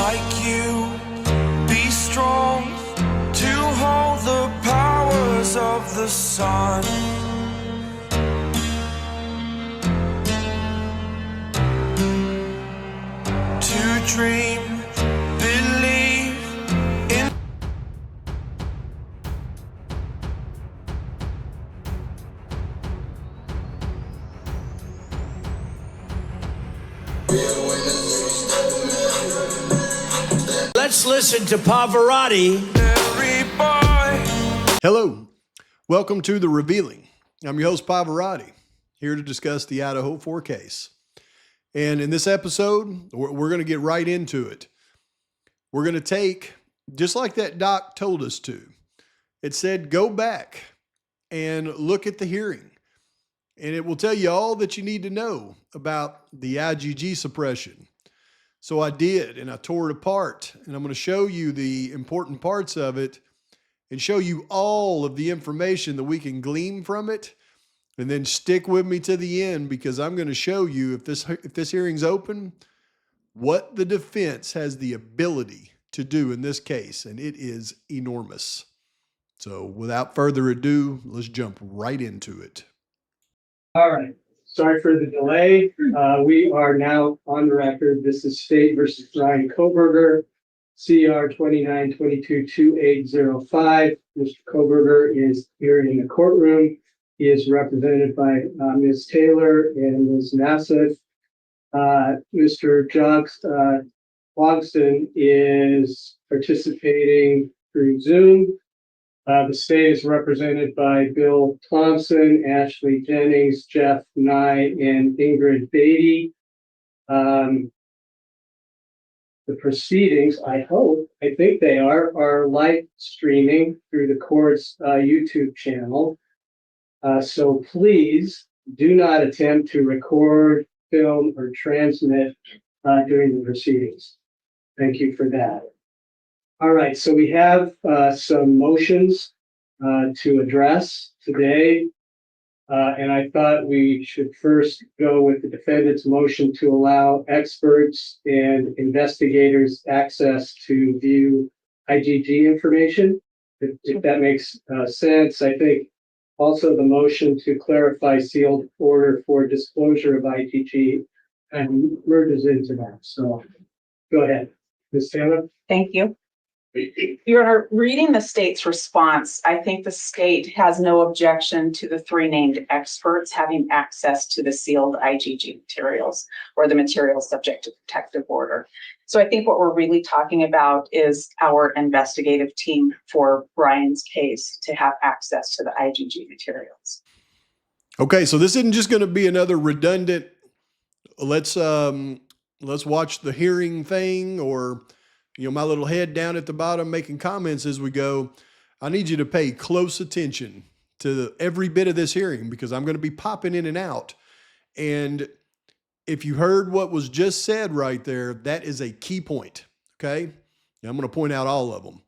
like you, be strong to hold the powers of the sun. To dream, believe in. Let's listen to Pavarotti. Hello, welcome to The Revealing. I'm your host, Pavarotti, here to discuss the Idaho 4 case. And in this episode, we're going to get right into it. We're going to take, just like that doc told us to, it said go back and look at the hearing. And it will tell you all that you need to know about the IgG suppression. So I did, and I tore it apart, and I'm going to show you the important parts of it and show you all of the information that we can glean from it. And then stick with me to the end, because I'm going to show you, if this hearing's open, what the defense has the ability to do in this case, and it is enormous. So without further ado, let's jump right into it. All right. Sorry for the delay. We are now on the record. This is State versus Bryan Kohberger, CR 2922-2805. Mr. Kohberger is here in the courtroom. He is represented by Ms. Taylor and Ms. Nassif. Mr. Logston is participating through Zoom. The state is represented by Bill Thompson, Ashley Jennings, Jeff Nye, and Ingrid Beatty. The proceedings, I think they are live streaming through the court's YouTube channel. So please do not attempt to record, film, or transmit during the proceedings. Thank you for that. All right, so we have some motions to address today. And I thought we should first go with the defendant's motion to allow experts and investigators access to view IgG information. If that makes sense, I think also the motion to clarify sealed order for disclosure of IgG and merges into that. So go ahead, Ms. Taylor. Thank you. You're reading the state's response. I think the state has no objection to the three named experts having access to the sealed IgG materials or the materials subject to protective order. So I think what we're really talking about is our investigative team for Bryan's case to have access to the IgG materials. Okay, so this isn't just going to be another redundant, let's watch the hearing thing, or my little head down at the bottom making comments as we go. I need you to pay close attention to every bit of this hearing, because I'm going to be popping in and out. And if you heard what was just said right there, that is a key point, okay? And I'm going to point out all of them.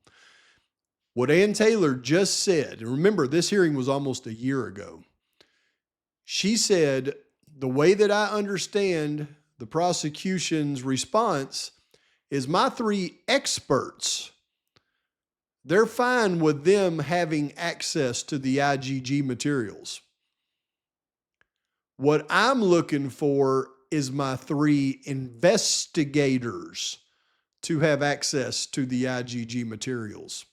What Ann Taylor just said, and remember, this hearing was almost a year ago. She said, the way that I understand the prosecution's response is my three experts, they're fine with them having access to the IgG materials. What I'm looking for is my three investigators to have access to the IgG materials.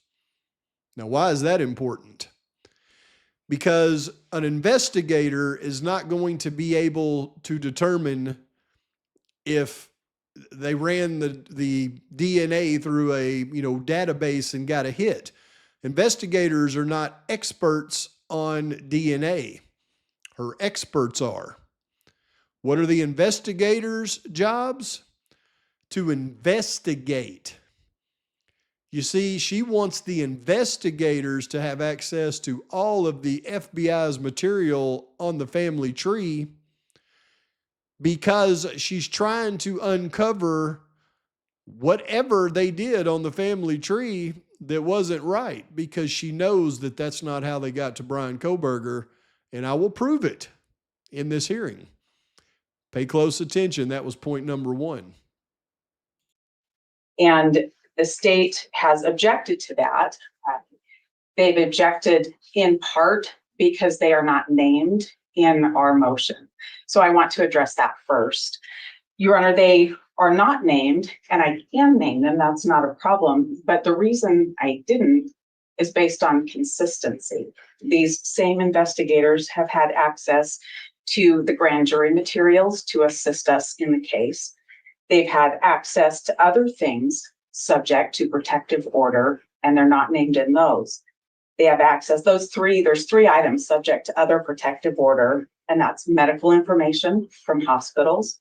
Now, why is that important? Because an investigator is not going to be able to determine if they ran the DNA through a database and got a hit. Investigators are not experts on DNA. Her experts are. What are the investigators' jobs? To investigate. You see, she wants the investigators to have access to all of the FBI's material on the family tree, because she's trying to uncover whatever they did on the family tree that wasn't right, because she knows that that's not how they got to Bryan Kohberger, and I will prove it in this hearing. Pay close attention. That was point number one. And the state has objected to that. They've objected in part because they are not named in our motion. So I want to address that first. Your Honor, they are not named, and I can name them, that's not a problem. But the reason I didn't is based on consistency. These same investigators have had access to the grand jury materials to assist us in the case. They've had access to other things subject to protective order, and they're not named in those. They have access, there's three items subject to other protective order, and that's medical information from hospitals,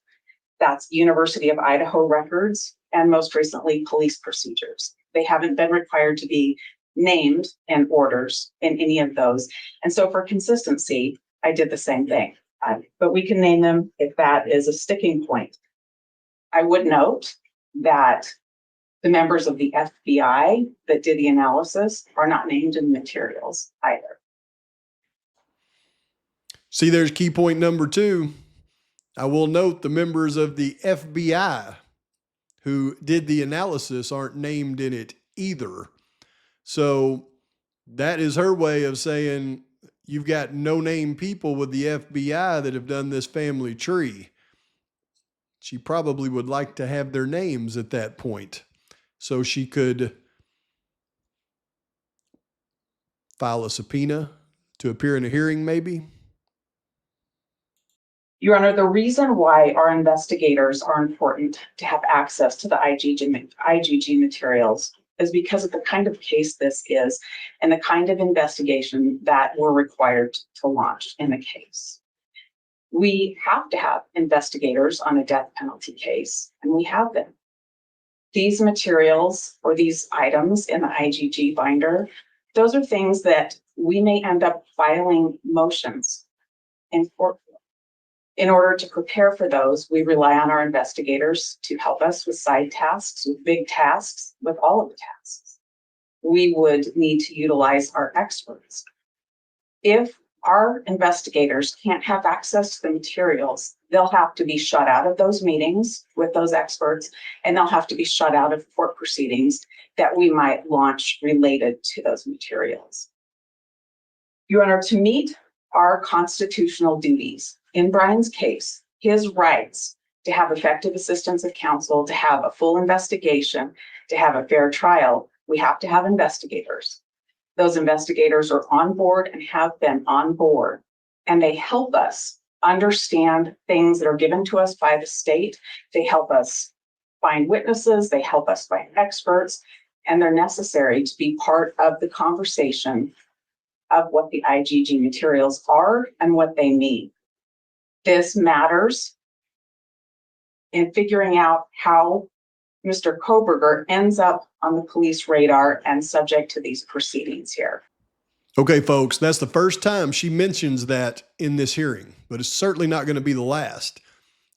that's University of Idaho records, and most recently, police procedures. They haven't been required to be named in orders in any of those. And so for consistency, I did the same thing. But we can name them if that is a sticking point. I would note that the members of the FBI that did the analysis are not named in the materials either. See, there's key point number 2. I will note the members of the FBI who did the analysis aren't named in it either. So that is her way of saying you've got no-name people with the FBI that have done this family tree. She probably would like to have their names at that point so she could file a subpoena to appear in a hearing, maybe. Your Honor, the reason why our investigators are important to have access to the IGG materials is because of the kind of case this is and the kind of investigation that we're required to launch in the case. We have to have investigators on a death penalty case, and we have them. These materials or these items in the IGG binder, those are things that we may end up filing motions in court. In order to prepare for those, we rely on our investigators to help us with side tasks, with big tasks, with all of the tasks. We would need to utilize our experts. If our investigators can't have access to the materials, they'll have to be shut out of those meetings with those experts, and they'll have to be shut out of court proceedings that we might launch related to those materials. Your Honor, to meet our constitutional duties, in Bryan's case, his rights to have effective assistance of counsel, to have a full investigation, to have a fair trial, we have to have investigators. Those investigators are on board and have been on board, and they help us understand things that are given to us by the state. They help us find witnesses, they help us find experts, and they're necessary to be part of the conversation of what the IGG materials are and what they mean. This matters in figuring out how Mr. Kohberger ends up on the police radar and subject to these proceedings here. Okay, folks, that's the first time she mentions that in this hearing, but it's certainly not going to be the last.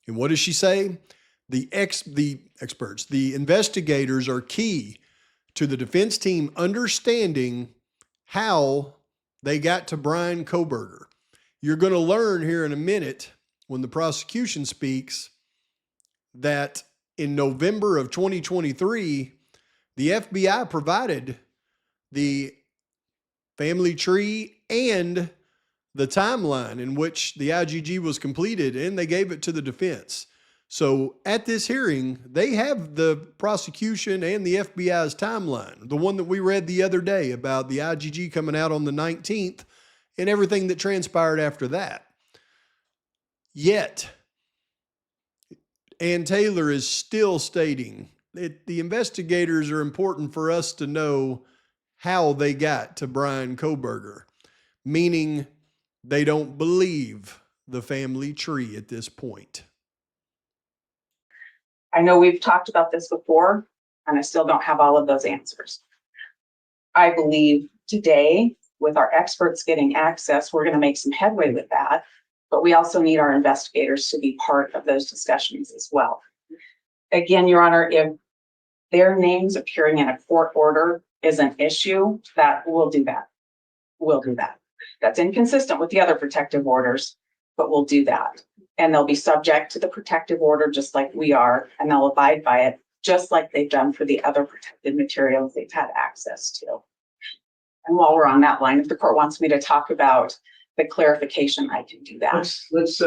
And what does she say? The experts, the investigators are key to the defense team understanding how they got to Bryan Kohberger. You're going to learn here in a minute when the prosecution speaks that in November of 2023, the FBI provided the family tree and the timeline in which the IGG was completed, and they gave it to the defense. So at this hearing, they have the prosecution and the FBI's timeline, the one that we read the other day about the IGG coming out on the 19th and everything that transpired after that. Yet, Ann Taylor is still stating that the investigators are important for us to know how they got to Bryan Kohberger, meaning they don't believe the family tree at this point. I know we've talked about this before, and I still don't have all of those answers. I believe today, with our experts getting access, we're going to make some headway with that, but we also need our investigators to be part of those discussions as well. Again, Your Honor, if their names appearing in a court order is an issue, that we'll do that. We'll do that. That's inconsistent with the other protective orders, but we'll do that. And they'll be subject to the protective order just like we are, and they'll abide by it just like they've done for the other protected materials they've had access to. And while we're on that line, if the court wants me to talk about the clarification, I can do that. Let's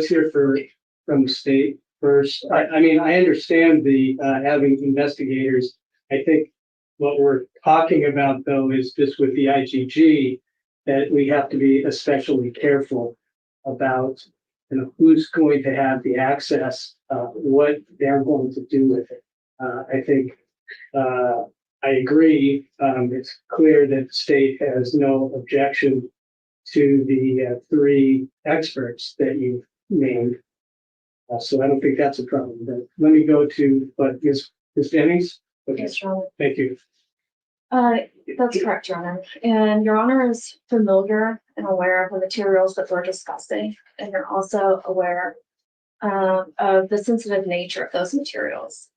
hear from the state first. I mean, I understand the having investigators. I think what we're talking about though is just with the IGG that we have to be especially careful about, you know, who's going to have the access, what they're going to do with it. I think I agree. It's clear that the state has no objection to the three experts that you've named. So I don't think that's a problem. But let me go to, but Ms. Jennings? Okay. Yes, Your Honor. Thank you. That's correct, Your Honor. And Your Honor is familiar and aware of the materials that we're discussing, and you're also aware of the sensitive nature of those materials.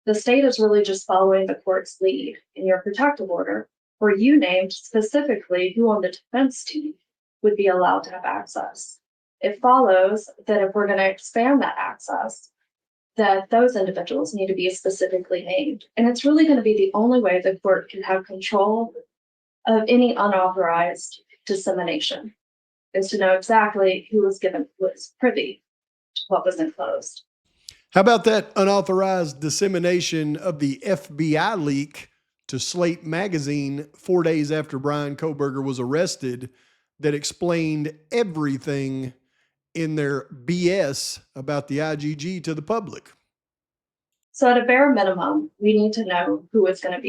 The state is really just following the court's lead in your protective order, where you named specifically who on the defense team would be allowed to have access. It follows that if we're going to expand that access, that those individuals need to be specifically named. And it's really going to be the only way the court can have control of any unauthorized dissemination, is to know exactly who was privy to what was enclosed. How about that unauthorized dissemination of the FBI leak to Slate magazine 4 days after Bryan Kohberger was arrested that explained everything in their BS about the IGG to the public? So at a bare minimum, we need to know who it's going to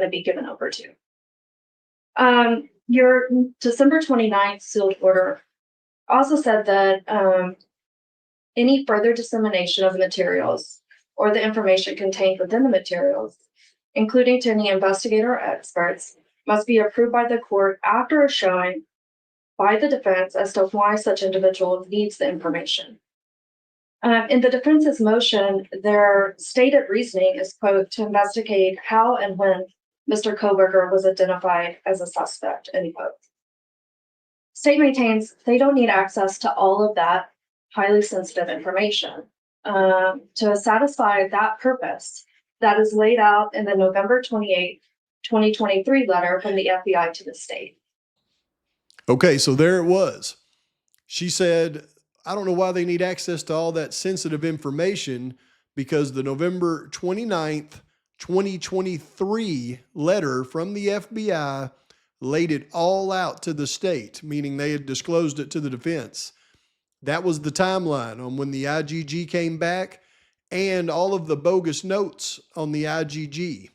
be given over to. Your December 29th sealed order also said that any further dissemination of the materials or the information contained within the materials, including to any investigator or experts, must be approved by the court after a showing by the defense as to why such individual needs the information. In the defense's motion, their stated reasoning is, quote, to investigate how and when Mr. Kohberger was identified as a suspect, end quote. State maintains they don't need access to all of that highly sensitive information to satisfy that purpose that is laid out in the November 28, 2023 letter from the FBI to the state. Okay, so there it was. She said, I don't know why they need access to all that sensitive information because the November 29th, 2023 letter from the FBI laid it all out to the state, meaning they had disclosed it to the defense. That was the timeline on when the IGG came back and all of the bogus notes on the IGG.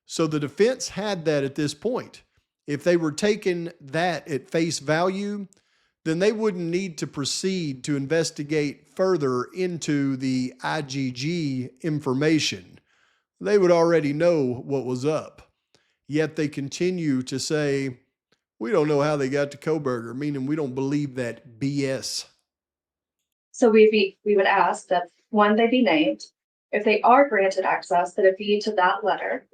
So the defense had that at this point. If they were taking that at face value, then they wouldn't need to proceed to investigate further into the IGG information. They would already know what was up. Yet they continue to say, we don't know how they got to Kohberger, meaning we don't believe that BS. So we would ask that, one, they be named. If they are granted access, that it be to that letter,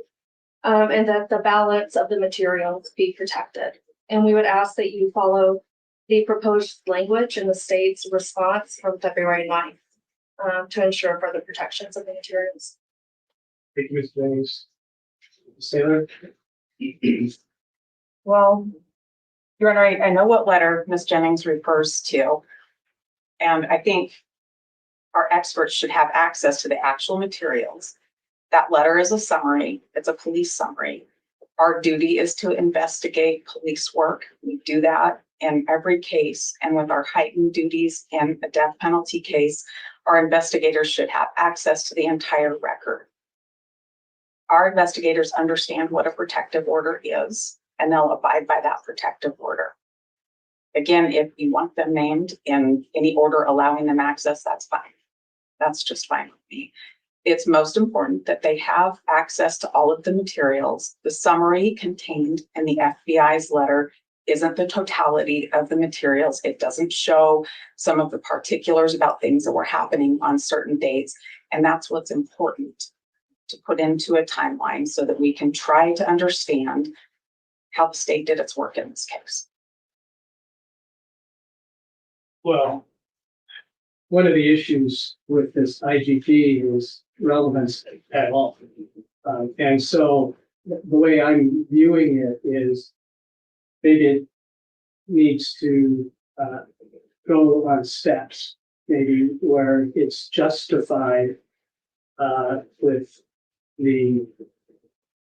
and that the balance of the materials be protected. And we would ask that you follow the proposed language in the state's response from February 9th to ensure further protections of the materials. Thank you, Ms. Jennings. Sailor? Well, Your Honor, I know what letter Ms. Jennings refers to. And I think our experts should have access to the actual materials. That letter is a summary. It's a police summary. Our duty is to investigate police work. We do that in every case. And with our heightened duties in a death penalty case, our investigators should have access to the entire record. Our investigators understand what a protective order is, and they'll abide by that protective order. Again, if you want them named in any order allowing them access, that's fine. That's just fine with me. It's most important that they have access to all of the materials. The summary contained in the FBI's letter isn't the totality of the materials. It doesn't show some of the particulars about things that were happening on certain dates. And that's what's important to put into a timeline so that we can try to understand how the state did its work in this case. Well, one of the issues with this IGP is relevance at all. And so the way I'm viewing it is maybe it needs to go on steps, maybe where it's justified with the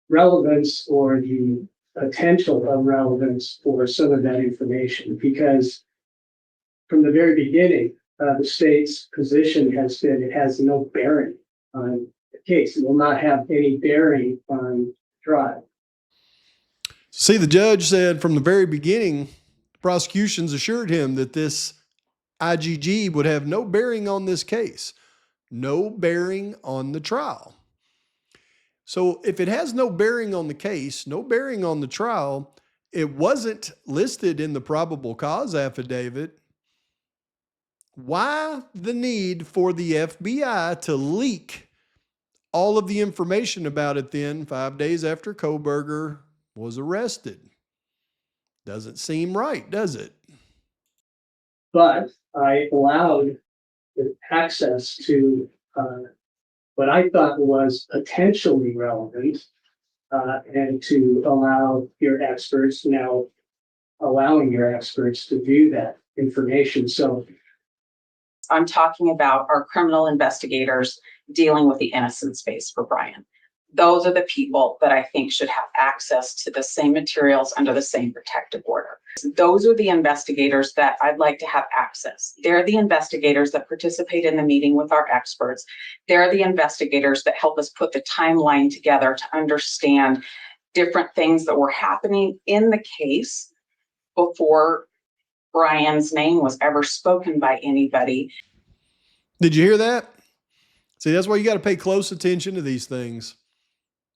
relevance or the potential of relevance for some of that information. Because from the very beginning, the state's position has been it has no bearing on the case. It will not have any bearing on trial. See, the judge said from the very beginning, prosecutions assured him that this IGG would have no bearing on this case, no bearing on the trial. So if it has no bearing on the case, no bearing on the trial, it wasn't listed in the probable cause affidavit. Why the need for the FBI to leak all of the information about it then 5 days after Kohberger was arrested? Doesn't seem right, does it? But I allowed the access to what I thought was potentially relevant, and to allow your experts, now allowing your experts to view that information. So I'm talking about our criminal investigators dealing with the innocence space for Bryan. Those are the people that I think should have access to the same materials under the same protective order. Those are the investigators that I'd like to have access. They're the investigators that participate in the meeting with our experts. They're the investigators that help us put the timeline together to understand different things that were happening in the case before Bryan's name was ever spoken by anybody. Did you hear that? See, that's why you got to pay close attention to these things.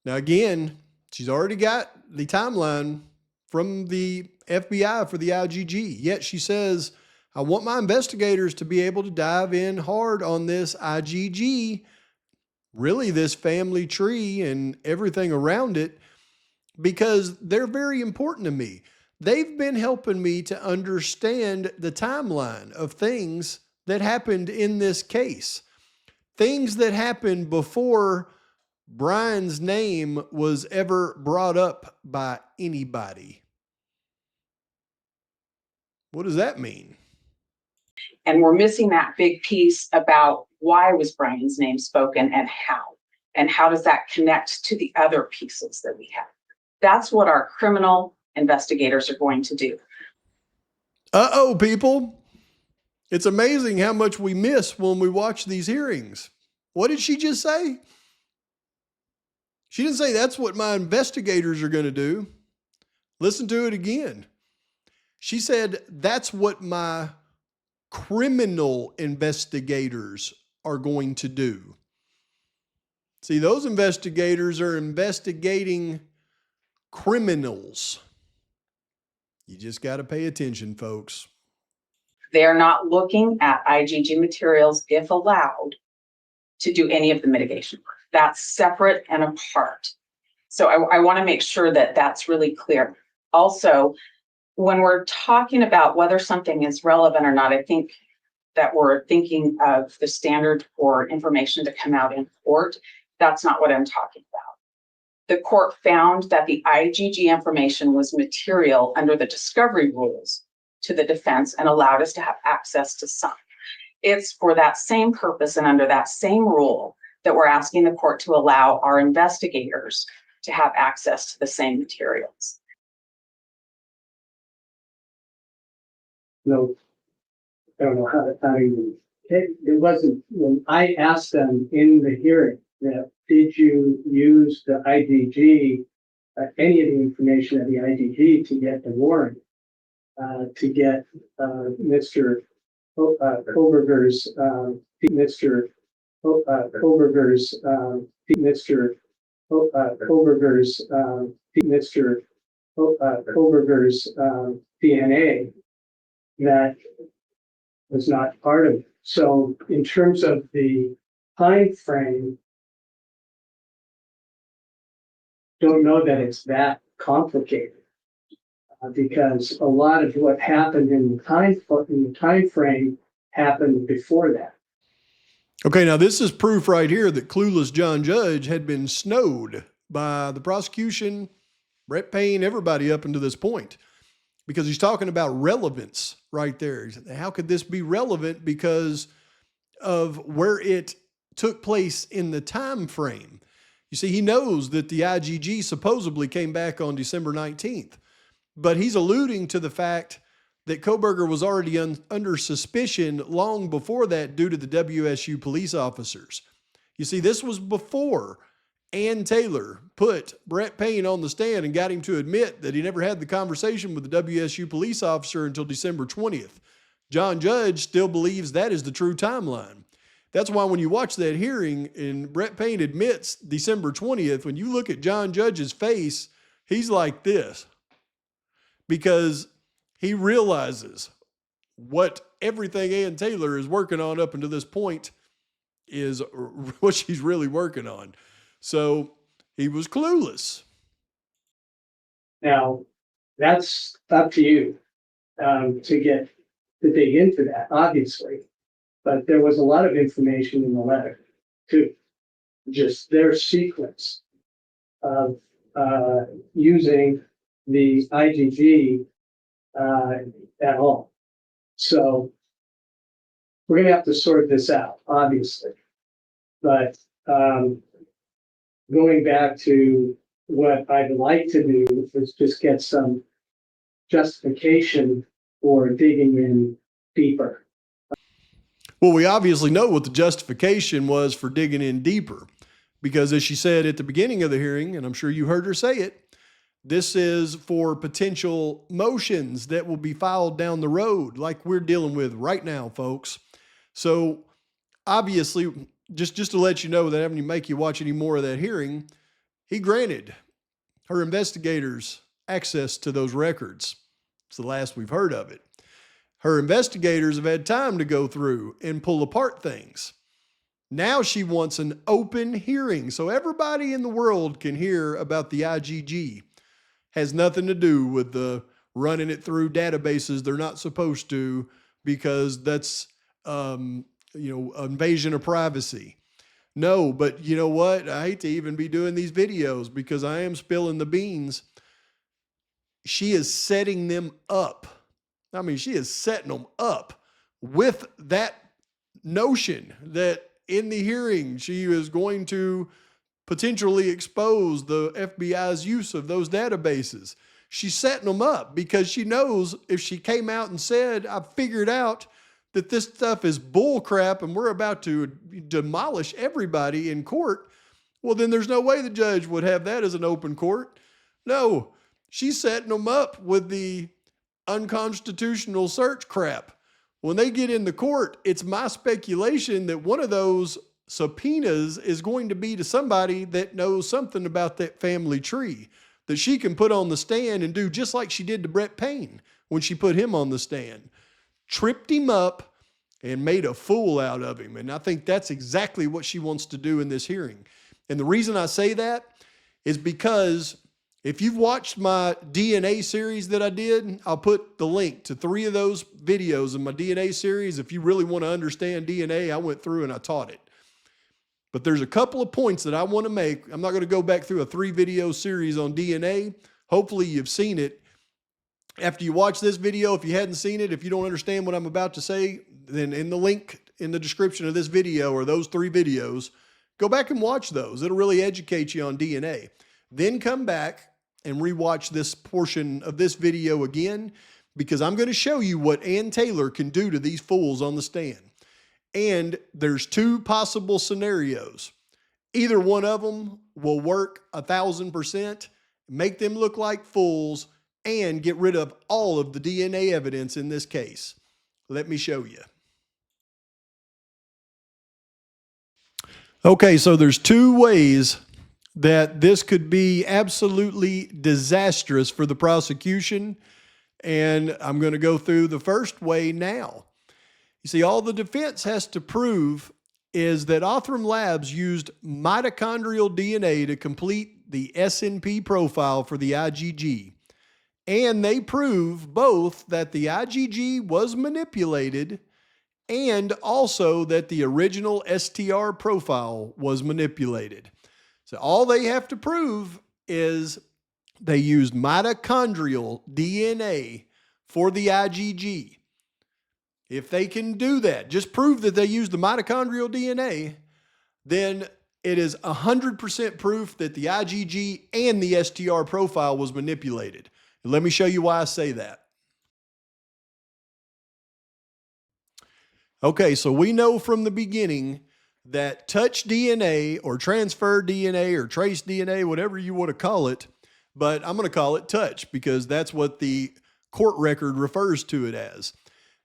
Now, again, she's already got the timeline from the FBI for the IGG. Yet she says, I want my investigators to be able to dive in hard on this IGG, really this family tree and everything around it, because they're very important to me. They've been helping me to understand the timeline of things that happened in this case, things that happened before Bryan's name was ever brought up by anybody. What does that mean? And we're missing that big piece about why was Bryan's name spoken and how does that connect to the other pieces that we have? That's what our criminal investigators are going to do. Uh-oh, people. It's amazing how much we miss when we watch these hearings. What did she just say? She didn't say that's what my investigators are going to do. Listen to it again. She said that's what my criminal investigators are going to do. See, those investigators are investigating criminals. You just got to pay attention, folks. They're not looking at IGG materials, if allowed, to do any of the mitigation work. That's separate and apart. So I want to make sure that that's really clear. Also, when we're talking about whether something is relevant or not, I think that we're thinking of the standard for information to come out in court. That's not what I'm talking about. The court found that the IGG information was material under the discovery rules to the defense and allowed us to have access to some. It's for that same purpose and under that same rule that we're asking the court to allow our investigators to have access to the same materials. No, I don't know how to even, it wasn't, when I asked them in the hearing that, did you use the IGG, any of the information of the IGG to get the warrant, to get Mr. Kohberger's, Mr. Kohberger's, Mr. Kohberger's, Mr. Kohberger's DNA, that was not part of it. So in terms of the time frame, don't know that it's that complicated, because a lot of what happened in the time frame happened before that. Okay, now this is proof right here that clueless John Judge had been snowed by the prosecution, Brett Payne, everybody up until this point, because he's talking about relevance right there. How could this be relevant because of where it took place in the time frame? You see, he knows that the IGG supposedly came back on December 19th, but he's alluding to the fact that Kohberger was already under suspicion long before that due to the WSU police officers. You see, this was before Ann Taylor put Brett Payne on the stand and got him to admit that he never had the conversation with the WSU police officer until December 20th. John Judge still believes that is the true timeline. That's why when you watch that hearing and Brett Payne admits December 20th, when you look at John Judge's face, he's like this, because he realizes what everything Ann Taylor is working on up until this point is what she's really working on. So he was clueless. Now, that's up to you to dig into that, obviously. But there was a lot of information in the letter, too. Just their sequence of using the IGG at all. So we're going to have to sort this out, obviously. But going back to what I'd like to do is just get some justification for digging in deeper. Well, we obviously know what the justification was for digging in deeper, because as she said at the beginning of the hearing, and I'm sure you heard her say it, this is for potential motions that will be filed down the road, like we're dealing with right now, folks. So obviously, just to let you know, that having to make you watch any more of that hearing, he granted her investigators access to those records. It's the last we've heard of it. Her investigators have had time to go through and pull apart things. Now she wants an open hearing so everybody in the world can hear about the IGG. Has nothing to do with the running it through databases they're not supposed to, because that's invasion of privacy. No, but you know what? I hate to even be doing these videos because I am spilling the beans. She is setting them up. I mean, she is setting them up with that notion that in the hearing she is going to potentially expose the FBI's use of those databases. She's setting them up because she knows if she came out and said, "I've figured out that this stuff is bull crap and we're about to demolish everybody in court," well, then there's no way the judge would have that as an open court. No, she's setting them up with the unconstitutional search crap. When they get in the court, it's my speculation that one of those subpoenas is going to be to somebody that knows something about that family tree that she can put on the stand and do just like she did to Brett Payne when she put him on the stand. Tripped him up and made a fool out of him. And I think that's exactly what she wants to do in this hearing. And the reason I say that is because if you've watched my DNA series that I did, I'll put the link to 3 of those videos in my DNA series. If you really want to understand DNA, I went through and I taught it. But there's a couple of points that I want to make. I'm not going to go back through a 3-video series on DNA. Hopefully you've seen it. After you watch this video, if you hadn't seen it, if you don't understand what I'm about to say, then in the link in the description of this video or those 3 videos, go back and watch those. It'll really educate you on DNA. Then come back and rewatch this portion of this video again, because I'm going to show you what Ann Taylor can do to these fools on the stand. And there's 2 possible scenarios. Either one of them will work 1,000%, make them look like fools, and get rid of all of the DNA evidence in this case. Let me show you. Okay, so there's 2 ways that this could be absolutely disastrous for the prosecution, and I'm going to go through the first way now. You see, all the defense has to prove is that Othram Labs used mitochondrial DNA to complete the SNP profile for the IgG. And they prove both that the IgG was manipulated and also that the original STR profile was manipulated. So all they have to prove is they used mitochondrial DNA for the IgG. If they can do that, just prove that they used the mitochondrial DNA, then it is 100% proof that the IgG and the STR profile was manipulated. And let me show you why I say that. Okay, so we know from the beginning that touch DNA or transfer DNA or trace DNA, whatever you want to call it, but I'm going to call it touch because that's what the court record refers to it as.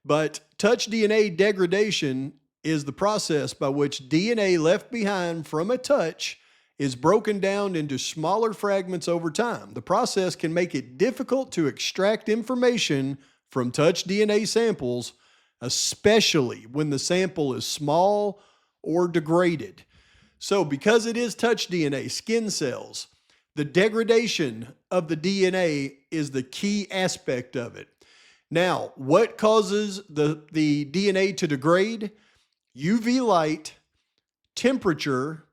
But touch DNA degradation is the process by which DNA left behind from a touch is broken down into smaller fragments over time. The process can make it difficult to extract information from touch DNA samples, especially when the sample is small or degraded. So because it is touch DNA, skin cells, the degradation of the DNA is the key aspect of it. Now, what causes the DNA to degrade? UV light, temperature,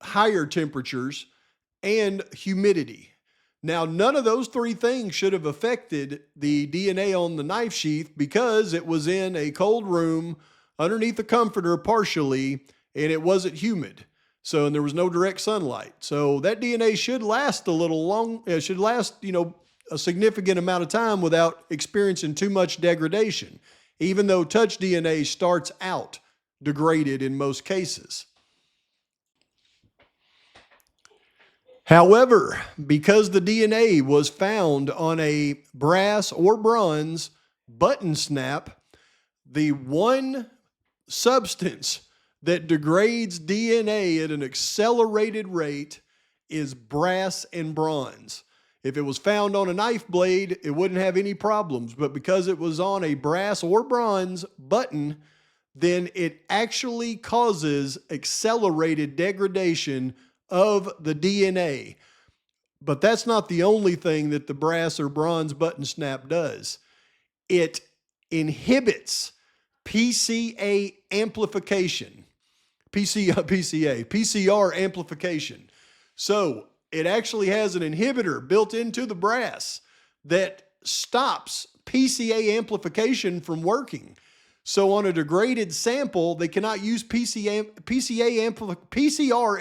higher temperatures, and humidity. Now, none of those three things should have affected the DNA on the knife sheath because it was in a cold room underneath a comforter partially, and it wasn't humid. So, and there was no direct sunlight. So that DNA should last a little long, it should last, a significant amount of time without experiencing too much degradation, even though touch DNA starts out degraded in most cases. However, because the DNA was found on a brass or bronze button snap, the one substance that degrades DNA at an accelerated rate is brass and bronze. If it was found on a knife blade, it wouldn't have any problems, but because it was on a brass or bronze button, then it actually causes accelerated degradation of the DNA. But that's not the only thing that the brass or bronze button snap does. It inhibits PCR amplification. PCR amplification. So it actually has an inhibitor built into the brass that stops PCA amplification from working. So on a degraded sample, they cannot use PCR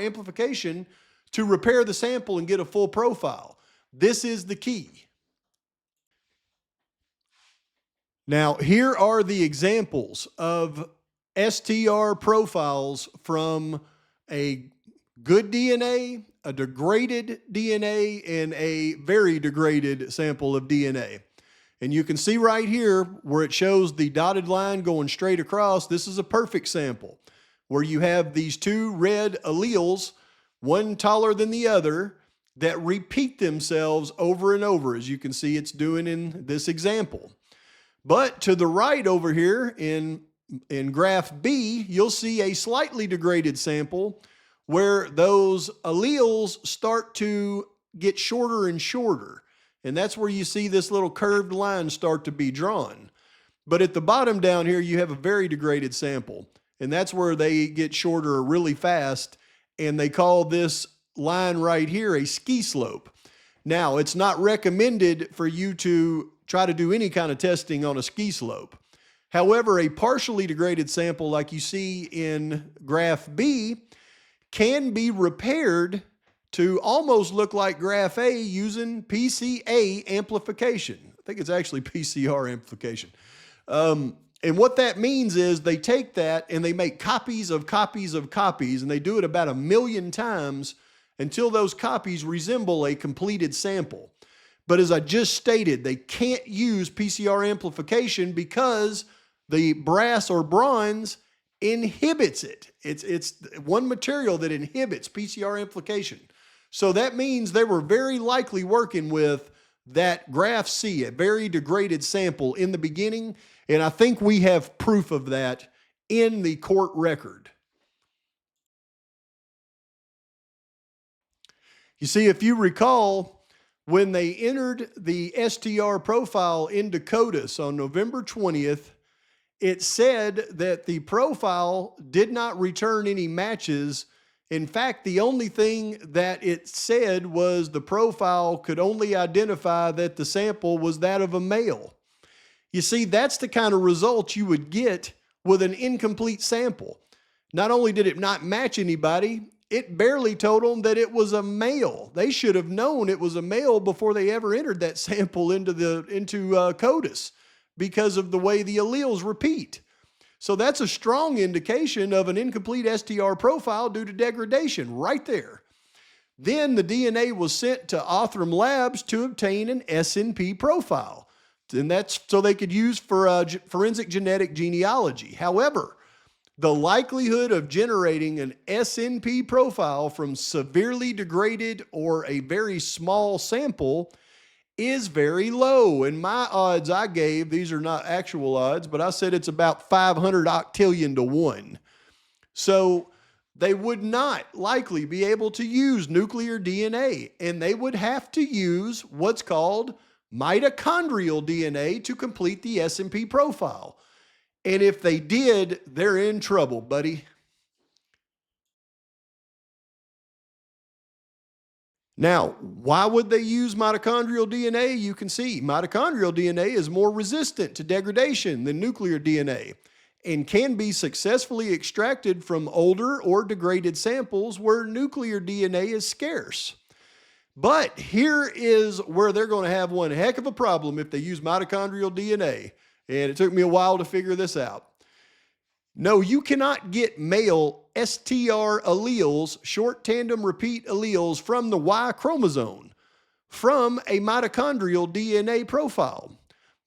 amplification to repair the sample and get a full profile. This is the key. Now, here are the examples of STR profiles from a good DNA, a degraded DNA, and a very degraded sample of DNA. And you can see right here where it shows the dotted line going straight across. This is a perfect sample where you have these two red alleles, one taller than the other, that repeat themselves over and over, as you can see it's doing in this example. But to the right over here in graph B, you'll see a slightly degraded sample where those alleles start to get shorter and shorter. And that's where you see this little curved line start to be drawn. But at the bottom down here, you have a very degraded sample. And that's where they get shorter really fast. And they call this line right here a ski slope. Now, it's not recommended for you to try to do any kind of testing on a ski slope. However, a partially degraded sample like you see in graph B can be repaired to almost look like graph A using PCA amplification. I think it's actually PCR amplification. And what that means is they take that and they make copies of copies of copies, and they do it about 1 million times until those copies resemble a completed sample. But as I just stated, they can't use PCR amplification because the brass or bronze inhibits it. It's one material that inhibits PCR amplification. So that means they were very likely working with that graph C, a very degraded sample in the beginning. And I think we have proof of that in the court record. You see, if you recall, when they entered the STR profile into CODIS on November 20th, it said that the profile did not return any matches. In fact, the only thing that it said was the profile could only identify that the sample was that of a male. You see, that's the kind of result you would get with an incomplete sample. Not only did it not match anybody, it barely told them that it was a male. They should have known it was a male before they ever entered that sample into CODIS because of the way the alleles repeat. So that's a strong indication of an incomplete STR profile due to degradation right there. Then the DNA was sent to Othram Labs to obtain an SNP profile. And that's so they could use for forensic genetic genealogy. However, the likelihood of generating an SNP profile from severely degraded or a very small sample is very low. And my odds I gave, these are not actual odds, but I said it's about 500 octillion to 1. So they would not likely be able to use nuclear DNA, and they would have to use what's called mitochondrial DNA to complete the SNP profile. And if they did, they're in trouble, buddy. Now, why would they use mitochondrial DNA? You can see mitochondrial DNA is more resistant to degradation than nuclear DNA and can be successfully extracted from older or degraded samples where nuclear DNA is scarce. But here is where they're going to have one heck of a problem if they use mitochondrial DNA. And it took me a while to figure this out. No, you cannot get male STR alleles, short tandem repeat alleles, from the Y chromosome from a mitochondrial DNA profile.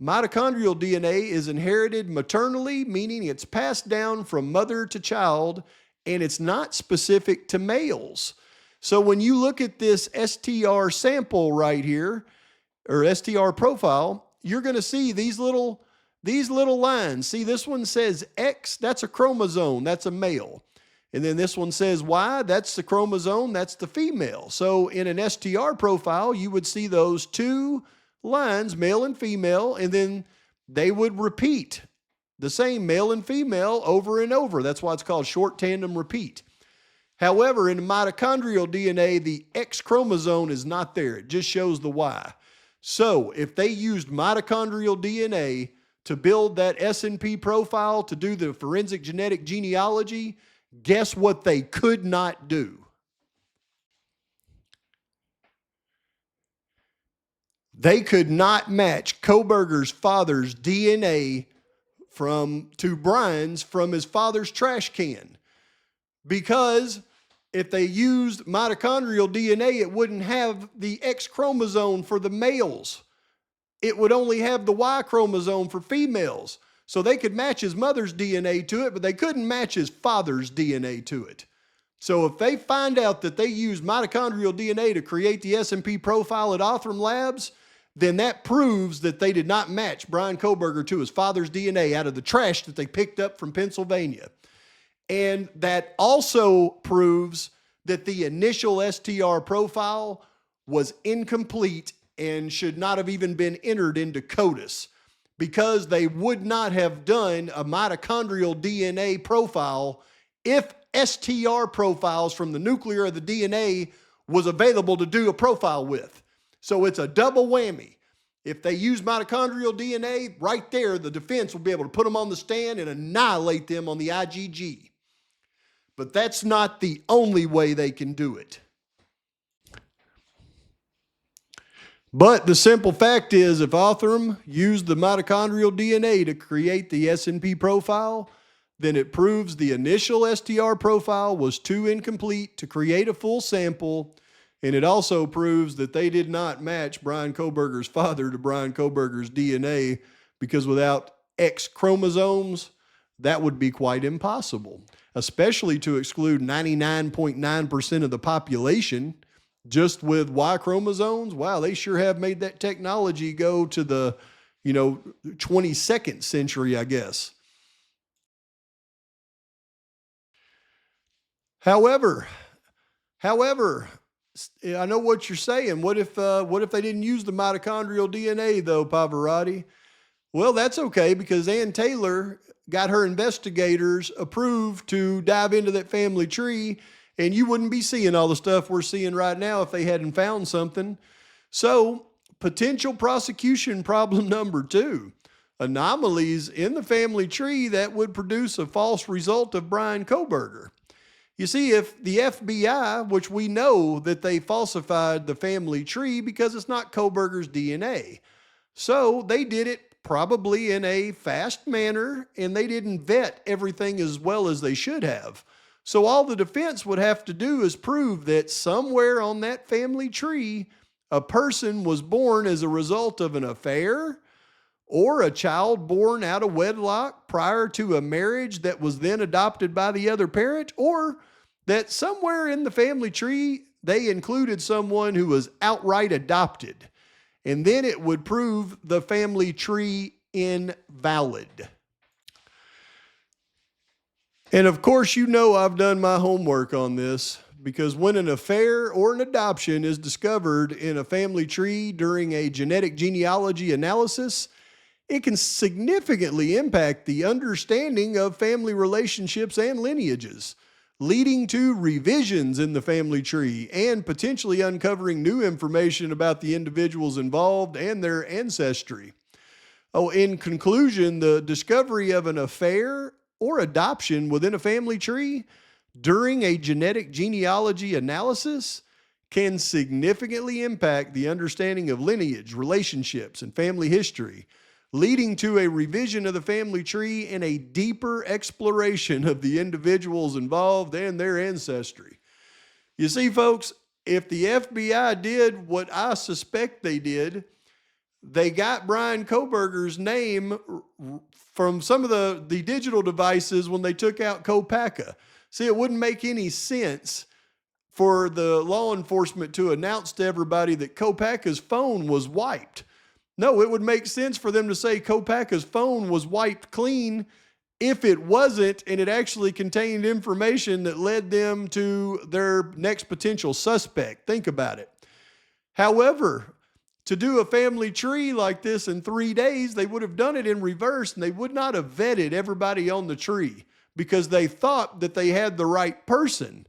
Mitochondrial DNA is inherited maternally, meaning it's passed down from mother to child, and it's not specific to males. So when you look at this STR sample right here, or STR profile, you're going to see these little lines. See, this one says X, that's a chromosome, that's a male. And then this one says Y, that's the chromosome, that's the female. So in an STR profile, you would see those two lines, male and female, and then they would repeat the same male and female over and over. That's why it's called short tandem repeat. However, in mitochondrial DNA, the X chromosome is not there. It just shows the Y. So if they used mitochondrial DNA to build that SNP profile to do the forensic genetic genealogy, guess what they could not do? They could not match Kohberger's father's DNA to Bryan's from his father's trash can, because if they used mitochondrial DNA, it wouldn't have the X chromosome for the males. It would only have the Y chromosome for females. So they could match his mother's DNA to it, but they couldn't match his father's DNA to it. So if they find out that they used mitochondrial DNA to create the SNP profile at Othram Labs, then that proves that they did not match Bryan Kohberger to his father's DNA out of the trash that they picked up from Pennsylvania. And that also proves that the initial STR profile was incomplete and should not have even been entered into CODIS, because they would not have done a mitochondrial DNA profile if STR profiles from the nuclear of the DNA was available to do a profile with. So it's a double whammy. If they use mitochondrial DNA, right there, the defense will be able to put them on the stand and annihilate them on the IgG. But that's not the only way they can do it. But the simple fact is, if Othram used the mitochondrial DNA to create the SNP profile, then it proves the initial STR profile was too incomplete to create a full sample, and it also proves that they did not match Bryan Kohberger's father to Bryan Kohberger's DNA, because without X chromosomes, that would be quite impossible, especially to exclude 99.9% of the population. Just with Y chromosomes, wow, they sure have made that technology go to the, 22nd century, I guess. However, I know what you're saying. What if they didn't use the mitochondrial DNA though, Pavarotti? Well, that's okay because Ann Taylor got her investigators approved to dive into that family tree, and you wouldn't be seeing all the stuff we're seeing right now if they hadn't found something. So, potential prosecution problem number 2. Anomalies in the family tree that would produce a false result of Bryan Kohberger. You see, if the FBI, which we know that they falsified the family tree because it's not Kohberger's DNA, so they did it probably in a fast manner, and they didn't vet everything as well as they should have. So all the defense would have to do is prove that somewhere on that family tree, a person was born as a result of an affair, or a child born out of wedlock prior to a marriage that was then adopted by the other parent, or that somewhere in the family tree, they included someone who was outright adopted. And then it would prove the family tree invalid. And of course, you know I've done my homework on this, because when an affair or an adoption is discovered in a family tree during a genetic genealogy analysis, it can significantly impact the understanding of family relationships and lineages, leading to revisions in the family tree and potentially uncovering new information about the individuals involved and their ancestry. Oh, in conclusion, the discovery of an affair or adoption within a family tree during a genetic genealogy analysis can significantly impact the understanding of lineage, relationships, and family history, leading to a revision of the family tree and a deeper exploration of the individuals involved and their ancestry. You see, folks, if the FBI did what I suspect they did, they got Bryan Kohberger's name from some of the digital devices when they took out Kopaka. See, it wouldn't make any sense for the law enforcement to announce to everybody that Kopaka's phone was wiped. No, it would make sense for them to say Kopaka's phone was wiped clean if it wasn't, and it actually contained information that led them to their next potential suspect. Think about it. However, to do a family tree like this in 3 days, they would have done it in reverse, and they would not have vetted everybody on the tree because they thought that they had the right person.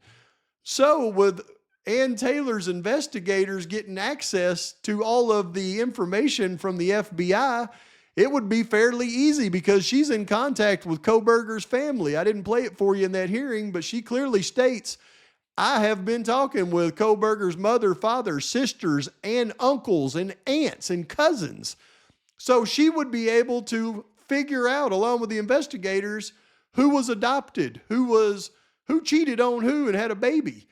So with Ann Taylor's investigators getting access to all of the information from the FBI, it would be fairly easy because she's in contact with Kohberger's family. I didn't play it for you in that hearing, but she clearly states, I have been talking with Kohberger's mother, father, sisters, and uncles, and aunts, and cousins. So she would be able to figure out, along with the investigators, who was adopted, who cheated on who and had a baby.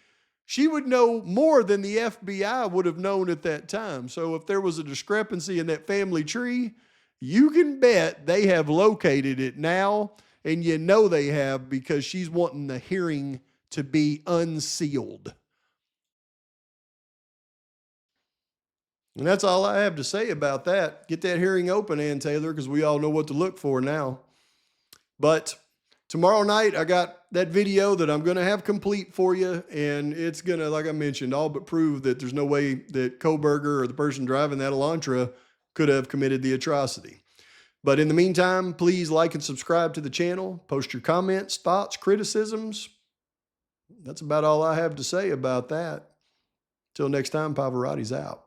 She would know more than the FBI would have known at that time. So if there was a discrepancy in that family tree, you can bet they have located it now, and you know they have because she's wanting the hearing to be unsealed. And that's all I have to say about that. Get that hearing open, Ann Taylor, because we all know what to look for now. But tomorrow night, I got that video that I'm going to have complete for you, and it's going to, like I mentioned, all but prove that there's no way that Kohberger or the person driving that Elantra could have committed the atrocity. But in the meantime, please like and subscribe to the channel. Post your comments, thoughts, criticisms. That's about all I have to say about that. Till next time, Pavarotti's out.